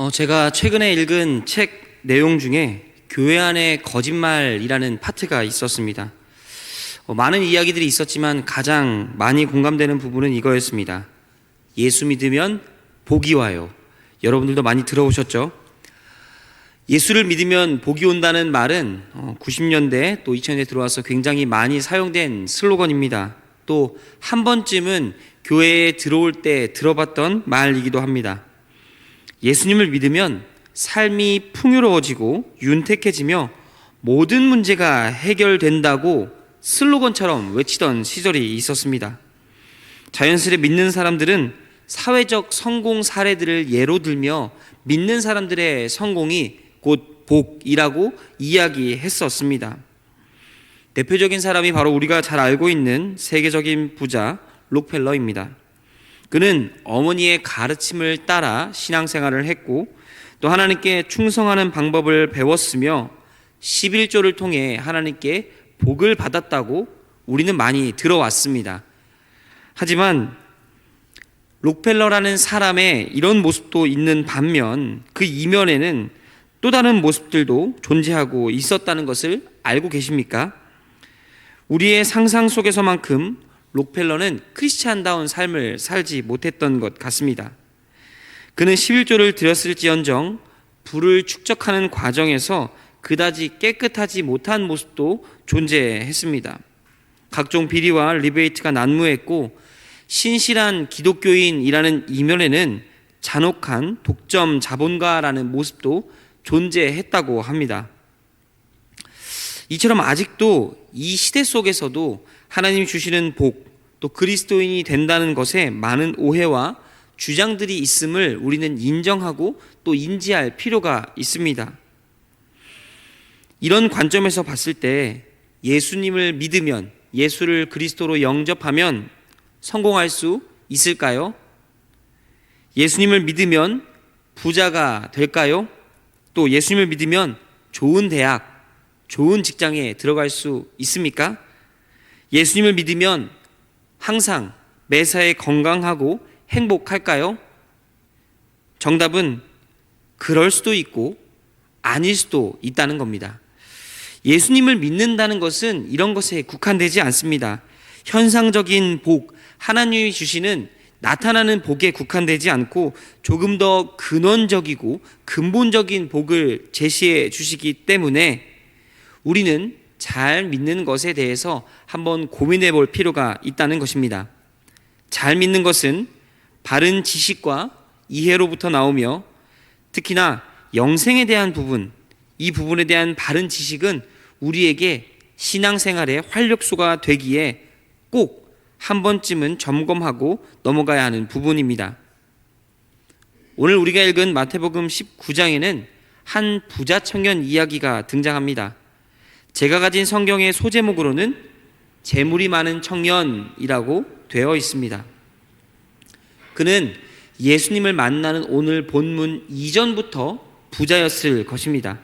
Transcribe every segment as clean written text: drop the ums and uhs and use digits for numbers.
제가 최근에 읽은 책 내용 중에 교회 안의 거짓말이라는 파트가 있었습니다. 많은 이야기들이 있었지만 가장 많이 공감되는 부분은 이거였습니다. 예수 믿으면 복이 와요. 여러분들도 많이 들어오셨죠? 예수를 믿으면 복이 온다는 말은 90년대 또 2000년대 들어와서 굉장히 많이 사용된 슬로건입니다. 또 한 번쯤은 교회에 들어올 때 들어봤던 말이기도 합니다. 예수님을 믿으면 삶이 풍요로워지고 윤택해지며 모든 문제가 해결된다고 슬로건처럼 외치던 시절이 있었습니다. 자연스레 믿는 사람들은 사회적 성공 사례들을 예로 들며 믿는 사람들의 성공이 곧 복이라고 이야기했었습니다. 대표적인 사람이 바로 우리가 잘 알고 있는 세계적인 부자 록펠러입니다. 그는 어머니의 가르침을 따라 신앙생활을 했고 또 하나님께 충성하는 방법을 배웠으며 11조를 통해 하나님께 복을 받았다고 우리는 많이 들어왔습니다. 하지만 록펠러라는 사람의 이런 모습도 있는 반면 그 이면에는 또 다른 모습들도 존재하고 있었다는 것을 알고 계십니까? 우리의 상상 속에서만큼 록펠러는 크리스찬다운 삶을 살지 못했던 것 같습니다. 그는 11조를 드렸을지언정 부를 축적하는 과정에서 그다지 깨끗하지 못한 모습도 존재했습니다. 각종 비리와 리베이트가 난무했고 신실한 기독교인이라는 이면에는 잔혹한 독점 자본가라는 모습도 존재했다고 합니다. 이처럼 아직도 이 시대 속에서도 하나님 주시는 복, 또 그리스도인이 된다는 것에 많은 오해와 주장들이 있음을 우리는 인정하고 또 인지할 필요가 있습니다. 이런 관점에서 봤을 때 예수님을 믿으면, 예수를 그리스도로 영접하면 성공할 수 있을까요? 예수님을 믿으면 부자가 될까요? 또 예수님을 믿으면 좋은 대학, 좋은 직장에 들어갈 수 있습니까? 예수님을 믿으면 항상 매사에 건강하고 행복할까요? 정답은 그럴 수도 있고 아닐 수도 있다는 겁니다. 예수님을 믿는다는 것은 이런 것에 국한되지 않습니다. 현상적인 복, 하나님이 주시는 나타나는 복에 국한되지 않고 조금 더 근원적이고 근본적인 복을 제시해 주시기 때문에 우리는 잘 믿는 것에 대해서 한번 고민해 볼 필요가 있다는 것입니다. 잘 믿는 것은 바른 지식과 이해로부터 나오며 특히나 영생에 대한 부분, 이 부분에 대한 바른 지식은 우리에게 신앙생활의 활력소가 되기에 꼭 한 번쯤은 점검하고 넘어가야 하는 부분입니다. 오늘 우리가 읽은 마태복음 19장에는 한 부자 청년 이야기가 등장합니다. 제가 가진 성경의 소제목으로는 재물이 많은 청년이라고 되어 있습니다. 그는 예수님을 만나는 오늘 본문 이전부터 부자였을 것입니다.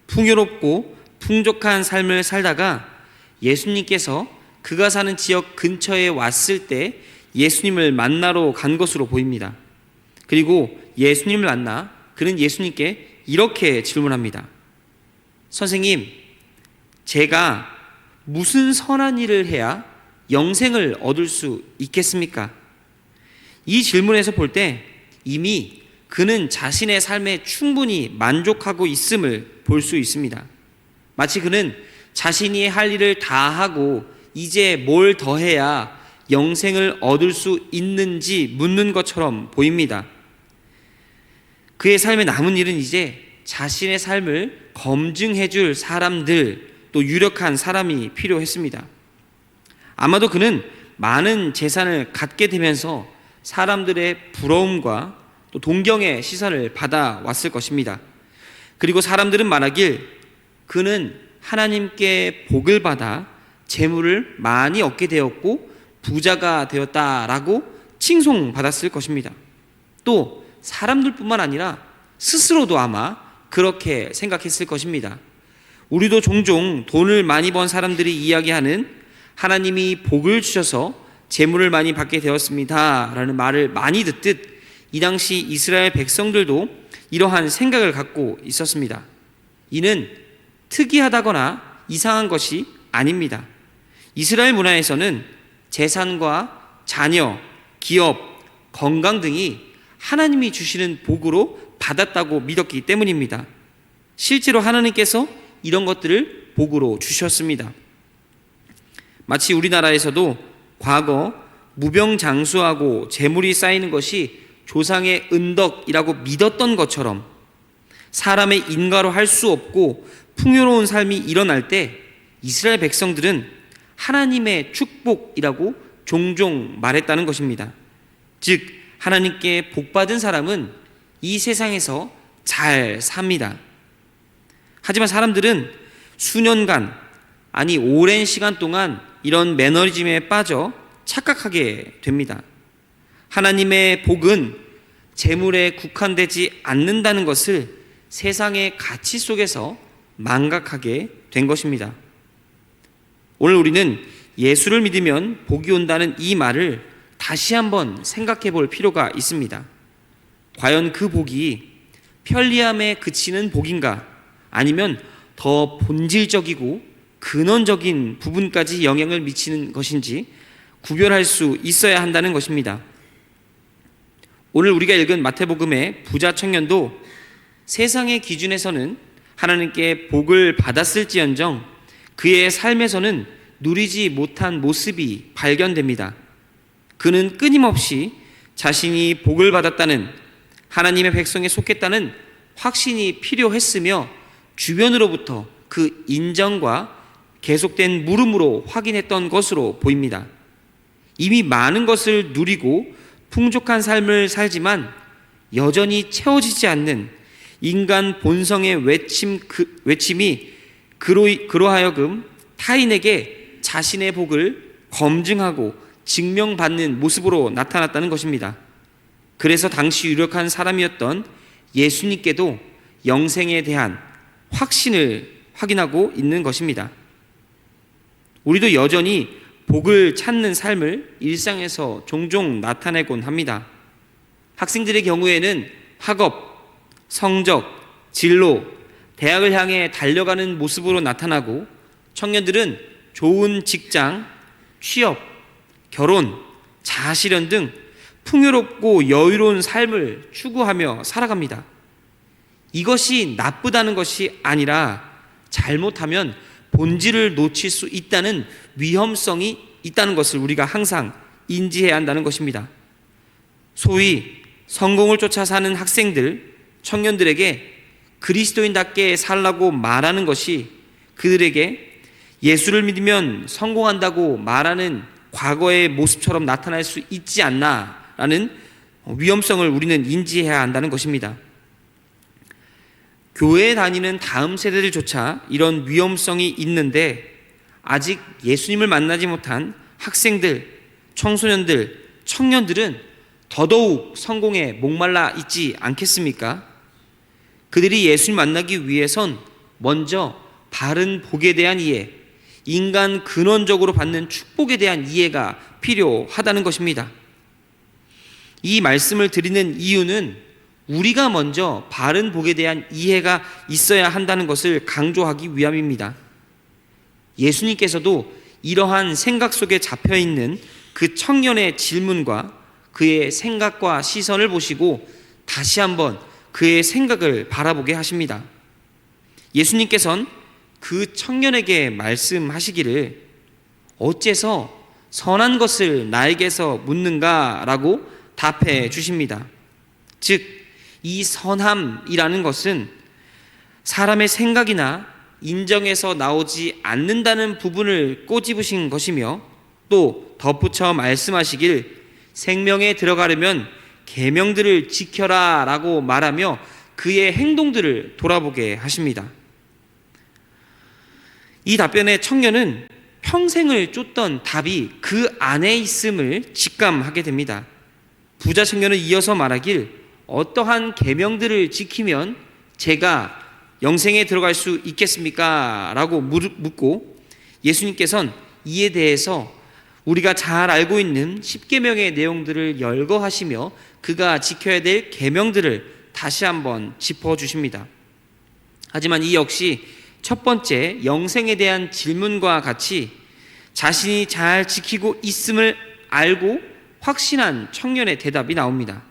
풍요롭고 풍족한 삶을 살다가 예수님께서 그가 사는 지역 근처에 왔을 때 예수님을 만나러 간 것으로 보입니다. 그리고 예수님을 만나 그는 예수님께 이렇게 질문합니다. 선생님, 제가 무슨 선한 일을 해야 영생을 얻을 수 있겠습니까? 이 질문에서 볼 때 이미 그는 자신의 삶에 충분히 만족하고 있음을 볼 수 있습니다. 마치 그는 자신이 할 일을 다 하고 이제 뭘 더 해야 영생을 얻을 수 있는지 묻는 것처럼 보입니다. 그의 삶에 남은 일은 이제 자신의 삶을 검증해 줄 사람들, 또 유력한 사람이 필요했습니다. 아마도 그는 많은 재산을 갖게 되면서 사람들의 부러움과 또 동경의 시선을 받아왔을 것입니다. 그리고 사람들은 말하길 그는 하나님께 복을 받아 재물을 많이 얻게 되었고 부자가 되었다라고 칭송받았을 것입니다. 또 사람들뿐만 아니라 스스로도 아마 그렇게 생각했을 것입니다. 우리도 종종 돈을 많이 번 사람들이 이야기하는 하나님이 복을 주셔서 재물을 많이 받게 되었습니다 라는 말을 많이 듣듯 이 당시 이스라엘 백성들도 이러한 생각을 갖고 있었습니다. 이는 특이하다거나 이상한 것이 아닙니다. 이스라엘 문화에서는 재산과 자녀, 기업, 건강 등이 하나님이 주시는 복으로 받았다고 믿었기 때문입니다. 실제로 하나님께서 이런 것들을 복으로 주셨습니다. 마치 우리나라에서도 과거 무병장수하고 재물이 쌓이는 것이 조상의 은덕이라고 믿었던 것처럼 사람의 인가로 할 수 없고 풍요로운 삶이 일어날 때 이스라엘 백성들은 하나님의 축복이라고 종종 말했다는 것입니다. 즉 하나님께 복받은 사람은 이 세상에서 잘 삽니다. 하지만 사람들은 수년간, 아니 오랜 시간 동안 이런 매너리즘에 빠져 착각하게 됩니다. 하나님의 복은 재물에 국한되지 않는다는 것을 세상의 가치 속에서 망각하게 된 것입니다. 오늘 우리는 예수를 믿으면 복이 온다는 이 말을 다시 한번 생각해 볼 필요가 있습니다. 과연 그 복이 편리함에 그치는 복인가? 아니면 더 본질적이고 근원적인 부분까지 영향을 미치는 것인지 구별할 수 있어야 한다는 것입니다. 오늘 우리가 읽은 마태복음의 부자 청년도 세상의 기준에서는 하나님께 복을 받았을지언정 그의 삶에서는 누리지 못한 모습이 발견됩니다. 그는 끊임없이 자신이 복을 받았다는, 하나님의 백성에 속했다는 확신이 필요했으며 주변으로부터 그 인정과 계속된 물음으로 확인했던 것으로 보입니다. 이미 많은 것을 누리고 풍족한 삶을 살지만 여전히 채워지지 않는 인간 본성의 외침이 그로 하여금 타인에게 자신의 복을 검증하고 증명받는 모습으로 나타났다는 것입니다. 그래서 당시 유력한 사람이었던 예수님께도 영생에 대한 확신을 확인하고 있는 것입니다. 우리도 여전히 복을 찾는 삶을 일상에서 종종 나타내곤 합니다. 학생들의 경우에는 학업, 성적, 진로, 대학을 향해 달려가는 모습으로 나타나고, 청년들은 좋은 직장, 취업, 결혼, 자아실현 등 풍요롭고 여유로운 삶을 추구하며 살아갑니다. 이것이 나쁘다는 것이 아니라 잘못하면 본질을 놓칠 수 있다는 위험성이 있다는 것을 우리가 항상 인지해야 한다는 것입니다. 소위 성공을 쫓아 사는 학생들, 청년들에게 그리스도인답게 살라고 말하는 것이 그들에게 예수를 믿으면 성공한다고 말하는 과거의 모습처럼 나타날 수 있지 않나라는 위험성을 우리는 인지해야 한다는 것입니다. 교회에 다니는 다음 세대들조차 이런 위험성이 있는데 아직 예수님을 만나지 못한 학생들, 청소년들, 청년들은 더더욱 성공에 목말라 있지 않겠습니까? 그들이 예수님 만나기 위해선 먼저 바른 복에 대한 이해, 인간 근원적으로 받는 축복에 대한 이해가 필요하다는 것입니다. 이 말씀을 드리는 이유는 우리가 먼저 바른 복에 대한 이해가 있어야 한다는 것을 강조하기 위함입니다. 예수님께서도 이러한 생각 속에 잡혀있는 그 청년의 질문과 그의 생각과 시선을 보시고 다시 한번 그의 생각을 바라보게 하십니다. 예수님께서는 그 청년에게 말씀하시기를 어째서 선한 것을 나에게서 묻는가? 라고 답해 주십니다. 즉, 이 선함이라는 것은 사람의 생각이나 인정에서 나오지 않는다는 부분을 꼬집으신 것이며 또 덧붙여 말씀하시길 생명에 들어가려면 계명들을 지켜라 라고 말하며 그의 행동들을 돌아보게 하십니다. 이 답변에 청년은 평생을 쫓던 답이 그 안에 있음을 직감하게 됩니다. 부자 청년은 이어서 말하길 어떠한 계명들을 지키면 제가 영생에 들어갈 수 있겠습니까? 라고 묻고 예수님께서는 이에 대해서 우리가 잘 알고 있는 10계명의 내용들을 열거하시며 그가 지켜야 될 계명들을 다시 한번 짚어주십니다. 하지만 이 역시 첫 번째 영생에 대한 질문과 같이 자신이 잘 지키고 있음을 알고 확신한 청년의 대답이 나옵니다.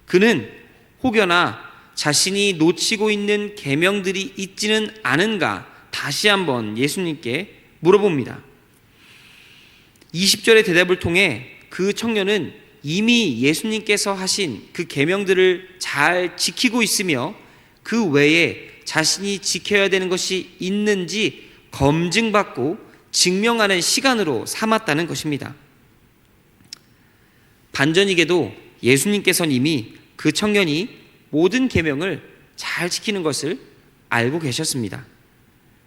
그는 혹여나 자신이 놓치고 있는 계명들이 있지는 않은가 다시 한번 예수님께 물어봅니다. 20절의 대답을 통해 그 청년은 이미 예수님께서 하신 그 계명들을 잘 지키고 있으며 그 외에 자신이 지켜야 되는 것이 있는지 검증받고 증명하는 시간으로 삼았다는 것입니다. 반전이게도 예수님께서는 이미 그 청년이 모든 계명을 잘 지키는 것을 알고 계셨습니다.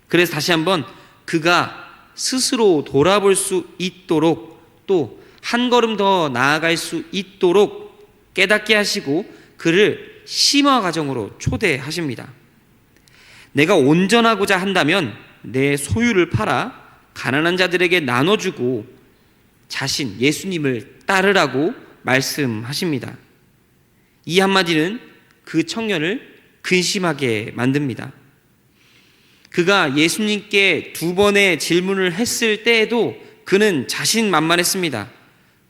그래서 다시 한번 그가 스스로 돌아볼 수 있도록 또 한 걸음 더 나아갈 수 있도록 깨닫게 하시고 그를 심화 과정으로 초대하십니다. 내가 온전하고자 한다면 내 소유를 팔아 가난한 자들에게 나눠주고 자신 예수님을 따르라고 말씀하십니다. 이 한마디는 그 청년을 근심하게 만듭니다. 그가 예수님께 2번의 질문을 했을 때에도 그는 자신만만했습니다.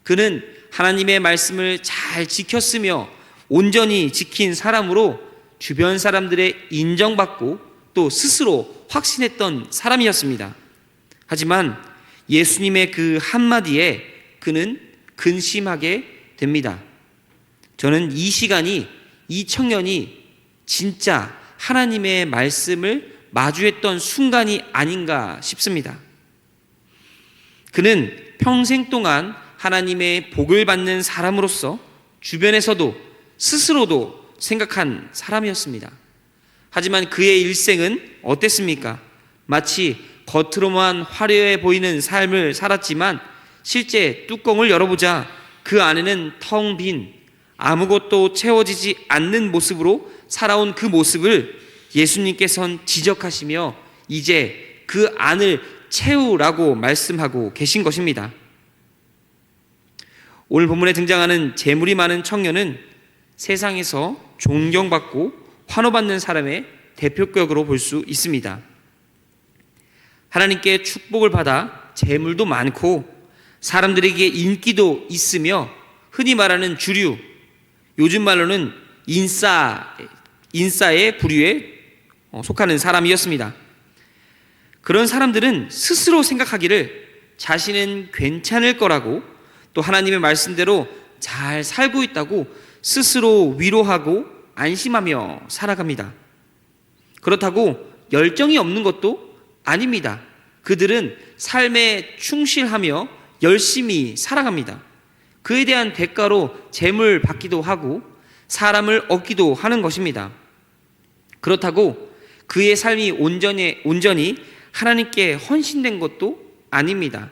그는 하나님의 말씀을 잘 지켰으며 온전히 지킨 사람으로 주변 사람들의 인정받고 또 스스로 확신했던 사람이었습니다. 하지만 예수님의 그 한마디에 그는 근심하게 됩니다. 저는 이 시간이 이 청년이 진짜 하나님의 말씀을 마주했던 순간이 아닌가 싶습니다. 그는 평생 동안 하나님의 복을 받는 사람으로서 주변에서도 스스로도 생각한 사람이었습니다. 하지만 그의 일생은 어땠습니까? 마치 겉으로만 화려해 보이는 삶을 살았지만 실제 뚜껑을 열어보자 그 안에는 텅 빈 아무것도 채워지지 않는 모습으로 살아온 그 모습을 예수님께서는 지적하시며 이제 그 안을 채우라고 말씀하고 계신 것입니다. 오늘 본문에 등장하는 재물이 많은 청년은 세상에서 존경받고 환호받는 사람의 대표격으로 볼 수 있습니다. 하나님께 축복을 받아 재물도 많고 사람들에게 인기도 있으며 흔히 말하는 주류, 요즘 말로는 인싸의 부류에 속하는 사람이었습니다. 그런 사람들은 스스로 생각하기를 자신은 괜찮을 거라고 또 하나님의 말씀대로 잘 살고 있다고 스스로 위로하고 안심하며 살아갑니다. 그렇다고 열정이 없는 것도 아닙니다. 그들은 삶에 충실하며 열심히 살아갑니다. 그에 대한 대가로 재물 받기도 하고 사람을 얻기도 하는 것입니다. 그렇다고 그의 삶이 온전히 하나님께 헌신된 것도 아닙니다.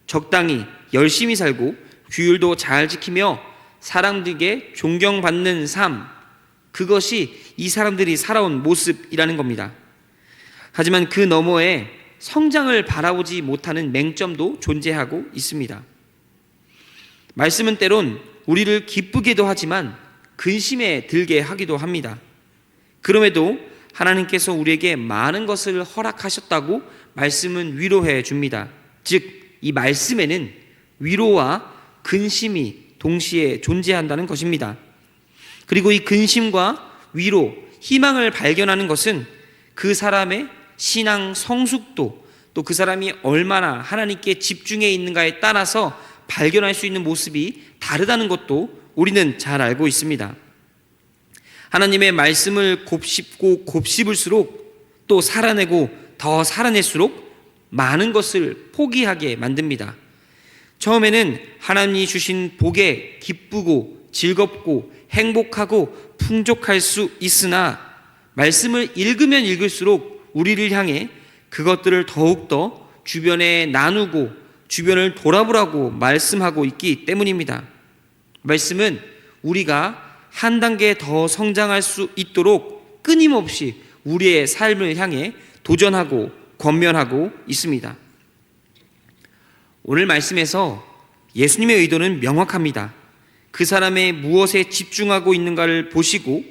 적당히 열심히 살고 규율도 잘 지키며 사람들에게 존경받는 삶, 그것이 이 사람들이 살아온 모습이라는 겁니다. 하지만 그 너머에 성장을 바라보지 못하는 맹점도 존재하고 있습니다. 말씀은 때론 우리를 기쁘게도 하지만 근심에 들게 하기도 합니다. 그럼에도 하나님께서 우리에게 많은 것을 허락하셨다고 말씀은 위로해 줍니다. 즉 이 말씀에는 위로와 근심이 동시에 존재한다는 것입니다. 그리고 이 근심과 위로, 희망을 발견하는 것은 그 사람의 신앙 성숙도 또 그 사람이 얼마나 하나님께 집중해 있는가에 따라서 발견할 수 있는 모습이 다르다는 것도 우리는 잘 알고 있습니다. 하나님의 말씀을 곱씹고 곱씹을수록 또 살아내고 더 살아낼수록 많은 것을 포기하게 만듭니다. 처음에는 하나님이 주신 복에 기쁘고 즐겁고 행복하고 풍족할 수 있으나 말씀을 읽으면 읽을수록 우리를 향해 그것들을 더욱더 주변에 나누고 주변을 돌아보라고 말씀하고 있기 때문입니다. 말씀은 우리가 한 단계 더 성장할 수 있도록 끊임없이 우리의 삶을 향해 도전하고 권면하고 있습니다. 오늘 말씀에서 예수님의 의도는 명확합니다. 그 사람의 무엇에 집중하고 있는가를 보시고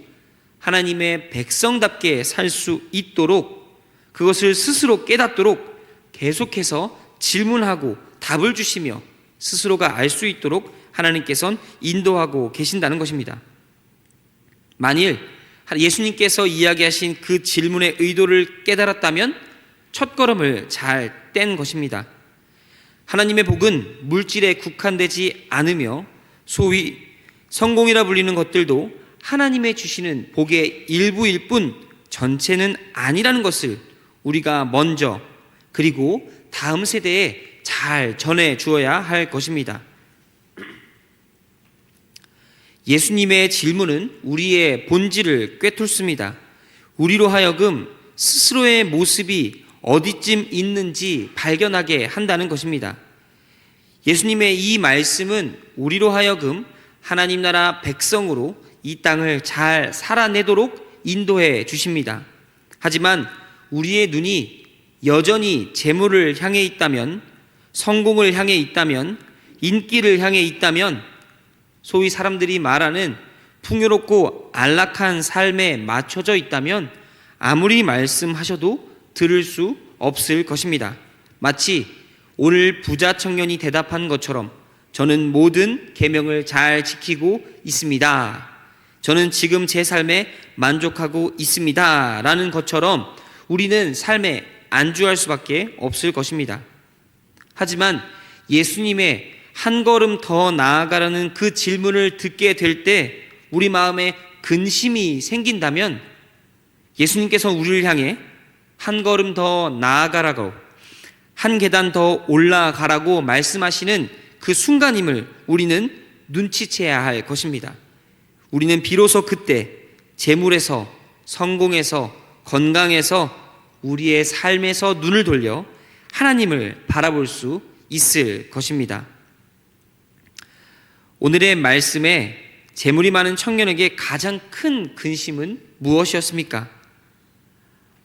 하나님의 백성답게 살 수 있도록, 그것을 스스로 깨닫도록 계속해서 질문하고 답을 주시며 스스로가 알 수 있도록 하나님께서는 인도하고 계신다는 것입니다. 만일 예수님께서 이야기하신 그 질문의 의도를 깨달았다면 첫걸음을 잘 뗀 것입니다. 하나님의 복은 물질에 국한되지 않으며 소위 성공이라 불리는 것들도 하나님의 주시는 복의 일부일 뿐 전체는 아니라는 것을 우리가 먼저 그리고 다음 세대에 잘 전해 주어야 할 것입니다. 예수님의 질문은 우리의 본질을 꿰뚫습니다. 우리로 하여금 스스로의 모습이 어디쯤 있는지 발견하게 한다는 것입니다. 예수님의 이 말씀은 우리로 하여금 하나님 나라 백성으로 이 땅을 잘 살아내도록 인도해 주십니다. 하지만 우리의 눈이 여전히 재물을 향해 있다면, 성공을 향해 있다면, 인기를 향해 있다면, 소위 사람들이 말하는 풍요롭고 안락한 삶에 맞춰져 있다면 아무리 말씀하셔도 들을 수 없을 것입니다. 마치 오늘 부자 청년이 대답한 것처럼 저는 모든 계명을 잘 지키고 있습니다. 저는 지금 제 삶에 만족하고 있습니다. 라는 것처럼 우리는 삶에 안주할 수밖에 없을 것입니다. 하지만 예수님의 한 걸음 더 나아가라는 그 질문을 듣게 될 때 우리 마음에 근심이 생긴다면 예수님께서 우리를 향해 한 걸음 더 나아가라고, 한 계단 더 올라가라고 말씀하시는 그 순간임을 우리는 눈치채야 할 것입니다. 우리는 비로소 그때 재물에서, 성공에서, 건강에서, 우리의 삶에서 눈을 돌려 하나님을 바라볼 수 있을 것입니다. 오늘의 말씀에 재물이 많은 청년에게 가장 큰 근심은 무엇이었습니까?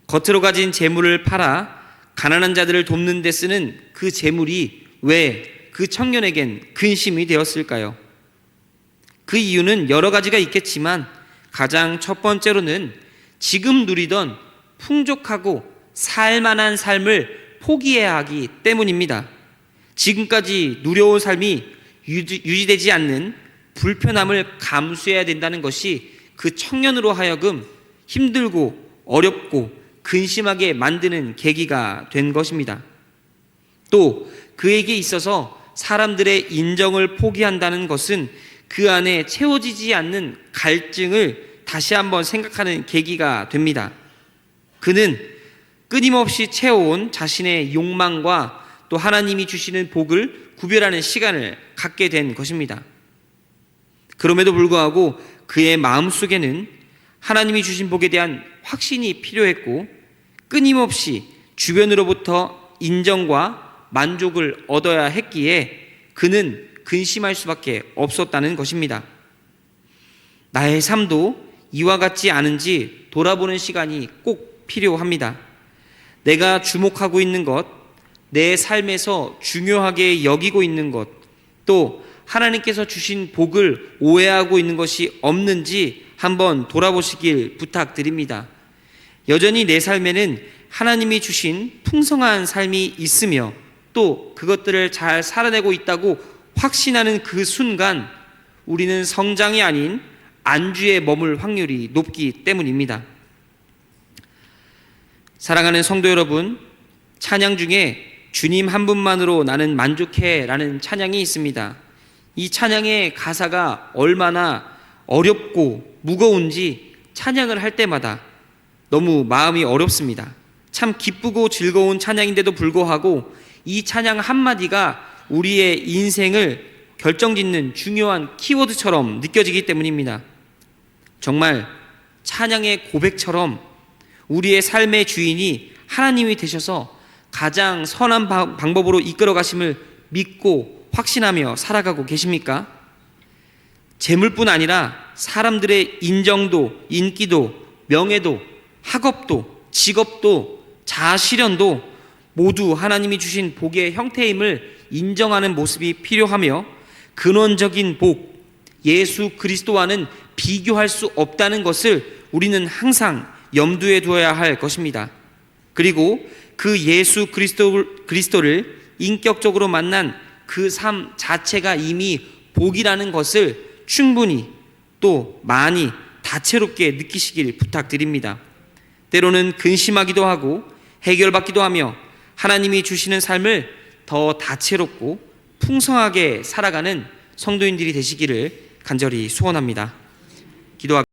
겉으로 가진 재물을 팔아 가난한 자들을 돕는 데 쓰는 그 재물이 왜 그 청년에겐 근심이 되었을까요? 그 이유는 여러 가지가 있겠지만 가장 첫 번째로는 지금 누리던 풍족하고 살만한 삶을 포기해야 하기 때문입니다. 지금까지 누려온 삶이 유지되지 않는 불편함을 감수해야 된다는 것이 그 청년으로 하여금 힘들고 어렵고 근심하게 만드는 계기가 된 것입니다. 또 그에게 있어서 사람들의 인정을 포기한다는 것은 그 안에 채워지지 않는 갈증을 다시 한번 생각하는 계기가 됩니다. 그는 끊임없이 채워온 자신의 욕망과 또 하나님이 주시는 복을 구별하는 시간을 갖게 된 것입니다. 그럼에도 불구하고 그의 마음속에는 하나님이 주신 복에 대한 확신이 필요했고 끊임없이 주변으로부터 인정과 만족을 얻어야 했기에 그는 근심할 수밖에 없었다는 것입니다. 나의 삶도 이와 같지 않은지 돌아보는 시간이 꼭 필요합니다. 내가 주목하고 있는 것, 내 삶에서 중요하게 여기고 있는 것, 또 하나님께서 주신 복을 오해하고 있는 것이 없는지 한번 돌아보시길 부탁드립니다. 여전히 내 삶에는 하나님이 주신 풍성한 삶이 있으며 또 그것들을 잘 살아내고 있다고 확신하는 그 순간 우리는 성장이 아닌 안주에 머물 확률이 높기 때문입니다. 사랑하는 성도 여러분, 찬양 중에 주님 한 분만으로 나는 만족해 라는 찬양이 있습니다. 이 찬양의 가사가 얼마나 어렵고 무거운지 찬양을 할 때마다 너무 마음이 어렵습니다. 참 기쁘고 즐거운 찬양인데도 불구하고 이 찬양 한마디가 우리의 인생을 결정짓는 중요한 키워드처럼 느껴지기 때문입니다. 정말 찬양의 고백처럼 우리의 삶의 주인이 하나님이 되셔서 가장 선한 방법으로 이끌어 가심을 믿고 확신하며 살아가고 계십니까? 재물뿐 아니라 사람들의 인정도, 인기도, 명예도, 학업도, 직업도, 자아실현도 모두 하나님이 주신 복의 형태임을 인정하는 모습이 필요하며 근원적인 복, 예수 그리스도와는 비교할 수 없다는 것을 우리는 항상 염두에 두어야 할 것입니다. 그리고 그 예수 그리스도를 인격적으로 만난 그 삶 자체가 이미 복이라는 것을 충분히 또 많이 다채롭게 느끼시길 부탁드립니다. 때로는 근심하기도 하고 해결받기도 하며 하나님이 주시는 삶을 더 다채롭고 풍성하게 살아가는 성도인들이 되시기를 간절히 소원합니다. 기도하겠습니다.